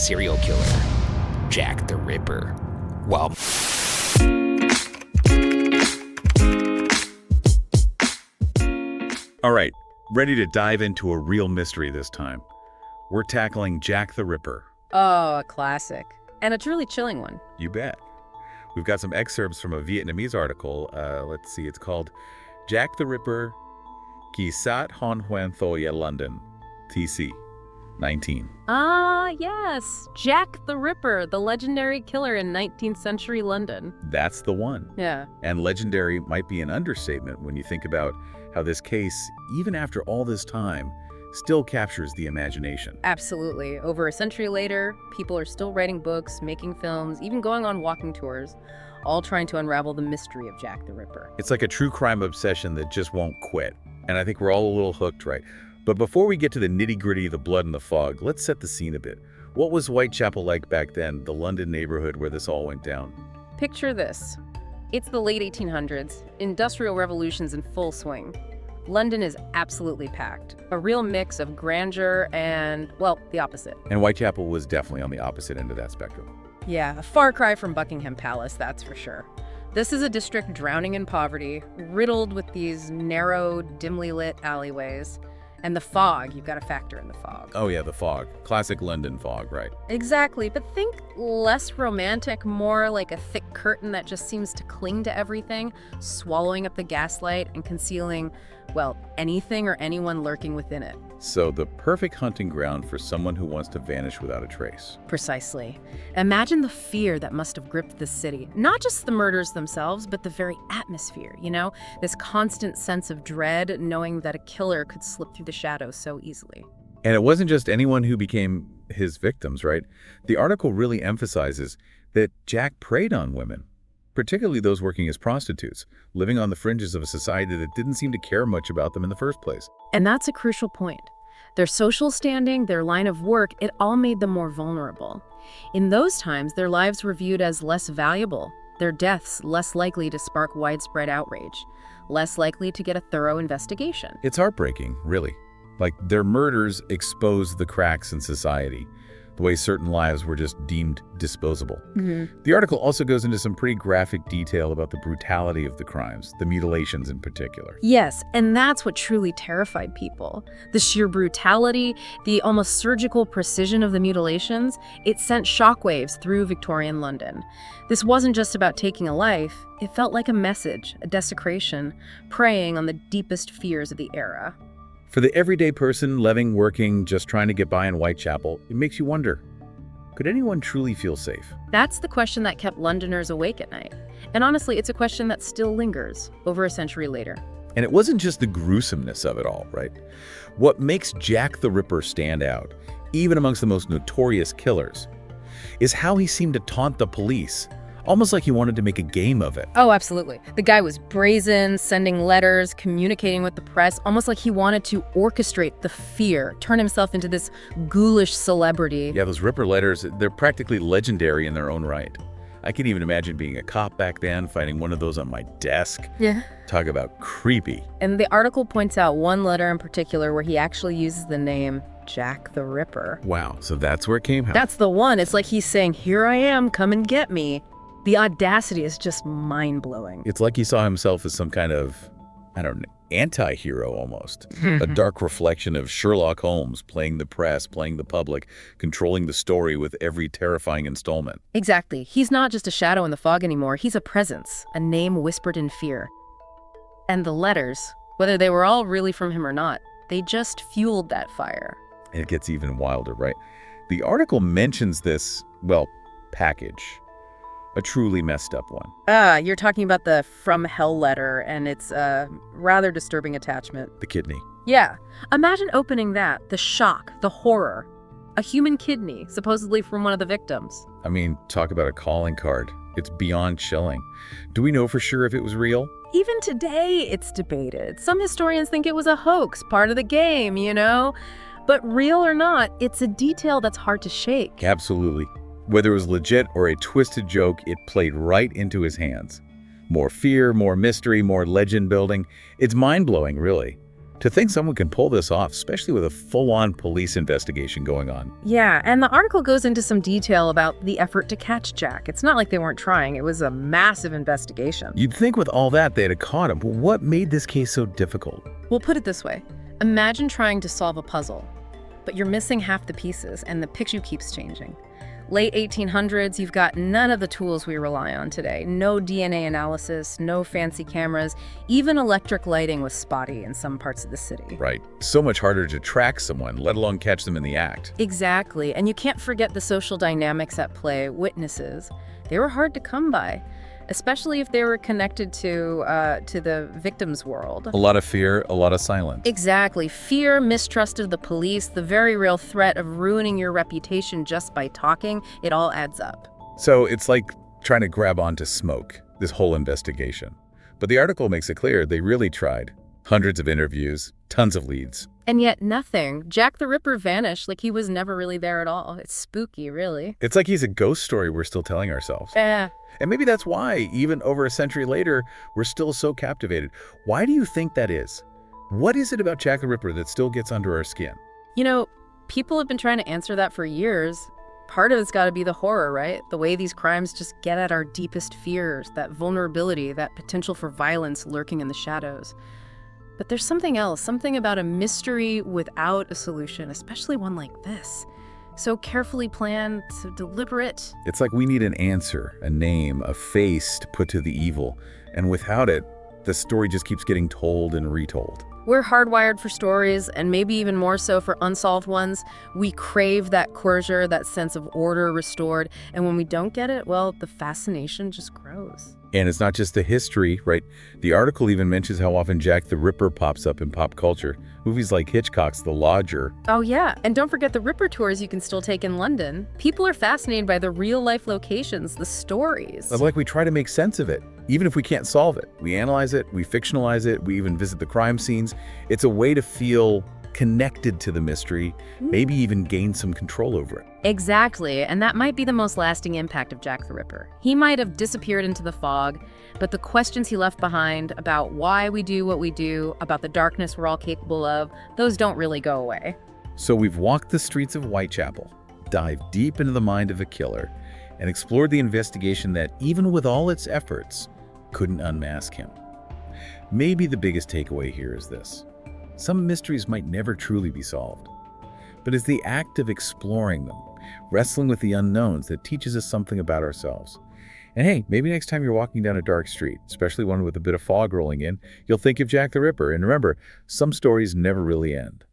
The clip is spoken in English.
serial killer, Jack the Ripper. Well, all right, ready to dive into a real mystery this time. We're tackling Jack the Ripper. Oh, a classic. And a truly chilling one. You bet. We've got some excerpts from a Vietnamese article. Let's see, it's called Jack the Ripper, Qui Sat Hon Hoan Thoya London, TC, 19. Ah, yes. Jack the Ripper, the legendary killer in 19th century London. That's the one. Yeah. And legendary might be an understatement when you think about how this case, even after all this time, still captures the imagination. Absolutely. Over a century later, people are still writing books, making films, even going on walking tours, all trying to unravel the mystery of Jack the Ripper. It's like a true crime obsession that just won't quit. And I think we're all a little hooked, right? But before we get to the nitty-gritty, the blood and the fog, let's set the scene a bit. What was Whitechapel like back then, the London neighborhood where this all went down? Picture this. It's the late 1800s. Industrial revolution's in full swing. London is absolutely packed. A real mix of grandeur and, well, the opposite. And Whitechapel was definitely on the opposite end of that spectrum. Yeah, a far cry from Buckingham Palace, that's for sure. This is a district drowning in poverty, riddled with these narrow, dimly lit alleyways. And the fog, you've got to factor in the fog. Oh yeah, the fog. Classic London fog, right? Exactly, but think less romantic, more like a thick curtain that just seems to cling to everything, swallowing up the gaslight and concealing, well, anything or anyone lurking within it. So the perfect hunting ground for someone who wants to vanish without a trace. Precisely. Imagine the fear that must have gripped the city. Not just the murders themselves, but the very atmosphere, you know? This constant sense of dread, knowing that a killer could slip through the shadows so easily. And it wasn't just anyone who became his victims, right? The article really emphasizes that Jack preyed on women, particularly those working as prostitutes, living on the fringes of a society that didn't seem to care much about them in the first place. And that's a crucial point. Their social standing, their line of work, it all made them more vulnerable. In those times, their lives were viewed as less valuable, their deaths less likely to spark widespread outrage, less likely to get a thorough investigation. It's heartbreaking, really. Like, their murders exposed the cracks in society, the way certain lives were just deemed disposable. The article also goes into some pretty graphic detail about the brutality of the crimes, the mutilations in particular. Yes, and that's what truly terrified people. The sheer brutality, the almost surgical precision of the mutilations, it sent shockwaves through Victorian London. This wasn't just about taking a life, it felt like a message, a desecration, preying on the deepest fears of the era. For the everyday person living, working, just trying to get by in Whitechapel, it makes you wonder, could anyone truly feel safe? That's the question that kept Londoners awake at night. And honestly, it's a question that still lingers over a century later. And it wasn't just the gruesomeness of it all, right? What makes Jack the Ripper stand out, even amongst the most notorious killers, is how he seemed to taunt the police, almost like he wanted to make a game of it. Oh, absolutely. The guy was brazen, sending letters, communicating with the press, almost like he wanted to orchestrate the fear, turn himself into this ghoulish celebrity. Yeah, those Ripper letters, they're practically legendary in their own right. I can even imagine being a cop back then, finding one of those on my desk. Yeah. Talk about creepy. And the article points out one letter in particular where he actually uses the name Jack the Ripper. Wow, so that's where it came from. That's the one. It's like he's saying, here I am, come and get me. The audacity is just mind-blowing. It's like he saw himself as some kind of, I don't know, anti-hero almost. A dark reflection of Sherlock Holmes, playing the press, playing the public, controlling the story with every terrifying installment. Exactly. He's not just a shadow in the fog anymore. He's a presence, a name whispered in fear. And the letters, whether they were all really from him or not, they just fueled that fire. And it gets even wilder, right? The article mentions this, well, package. A truly messed up one. You're talking about the From Hell letter, and it's a rather disturbing attachment. The kidney. Yeah. Imagine opening that, the shock, the horror. A human kidney, supposedly from one of the victims. I mean, talk about a calling card. It's beyond chilling. Do we know for sure if it was real? Even today, it's debated. Some historians think it was a hoax, part of the game, you know? But real or not, it's a detail that's hard to shake. Absolutely. Whether it was legit or a twisted joke, it played right into his hands. More fear, more mystery, more legend building. It's mind-blowing, really. To think someone can pull this off, especially with a full-on police investigation going on. Yeah, and the article goes into some detail about the effort to catch Jack. It's not like they weren't trying. It was a massive investigation. You'd think with all that they'd have caught him, but what made this case so difficult? We'll put it this way. Imagine trying to solve a puzzle, but you're missing half the pieces and the picture keeps changing. Late 1800s, you've got none of the tools we rely on today. No DNA analysis, no fancy cameras, even electric lighting was spotty in some parts of the city. Right. So much harder to track someone, let alone catch them in the act. Exactly, and you can't forget the social dynamics at play. Witnesses, they were hard to come by, especially if they were connected to the victim's world. A lot of fear, a lot of silence. Exactly. Fear, mistrust of the police, the very real threat of ruining your reputation just by talking, it all adds up. So it's like trying to grab onto smoke, this whole investigation. But the article makes it clear they really tried. Hundreds of interviews, tons of leads. And yet nothing. Jack the Ripper vanished like he was never really there at all. It's spooky, really. It's like he's a ghost story we're still telling ourselves. Yeah. And maybe that's why, even over a century later, we're still so captivated. Why do you think that is? What is it about Jack the Ripper that still gets under our skin? You know, people have been trying to answer that for years. Part of it's got to be the horror, right? The way these crimes just get at our deepest fears, that vulnerability, that potential for violence lurking in the shadows. But there's something else, something about a mystery without a solution, especially one like this. So carefully planned, so deliberate. It's like we need an answer, a name, a face to put to the evil. And without it, the story just keeps getting told and retold. We're hardwired for stories, and maybe even more so for unsolved ones. We crave that closure, that sense of order restored. And when we don't get it, well, the fascination just grows. And it's not just the history, right? The article even mentions how often Jack the Ripper pops up in pop culture. Movies like Hitchcock's The Lodger. Oh yeah, and don't forget the Ripper tours you can still take in London. People are fascinated by the real-life locations, the stories. Like we try to make sense of it, even if we can't solve it. We analyze it, we fictionalize it, we even visit the crime scenes. It's a way to feel connected to the mystery, maybe even gain some control over it. Exactly, and that might be the most lasting impact of Jack the Ripper. He might have disappeared into the fog, but the questions he left behind about why we do what we do, about the darkness we're all capable of, those don't really go away. So we've walked the streets of Whitechapel, dived deep into the mind of a killer, and explored the investigation that, even with all its efforts, couldn't unmask him. Maybe the biggest takeaway here is this. Some mysteries might never truly be solved, but it's the act of exploring them, wrestling with the unknowns, that teaches us something about ourselves. And hey, maybe next time you're walking down a dark street, especially one with a bit of fog rolling in, you'll think of Jack the Ripper. And remember, some stories never really end.